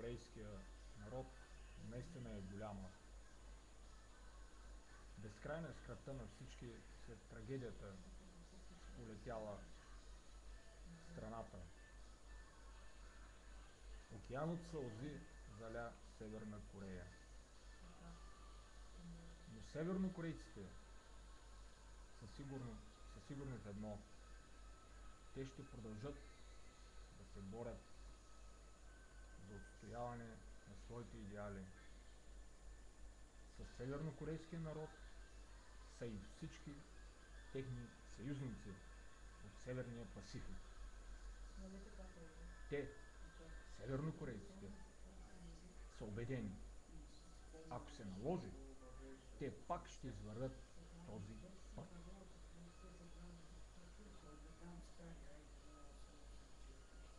севернокорейския народ наистина е голяма. Безкрайна е скръпта на всички след трагедията, сполетяла страната. Океан от сълзи заля Северна Корея. Но севернокорейците са сигурни в едно. Те ще продължат да се борят за отстояване на своите идеали. Със севернокорейския народ са и всички техни съюзници от Северния Пасифик. Те, севернокорейците, са убедени, ако се наложи, те пак ще извървят този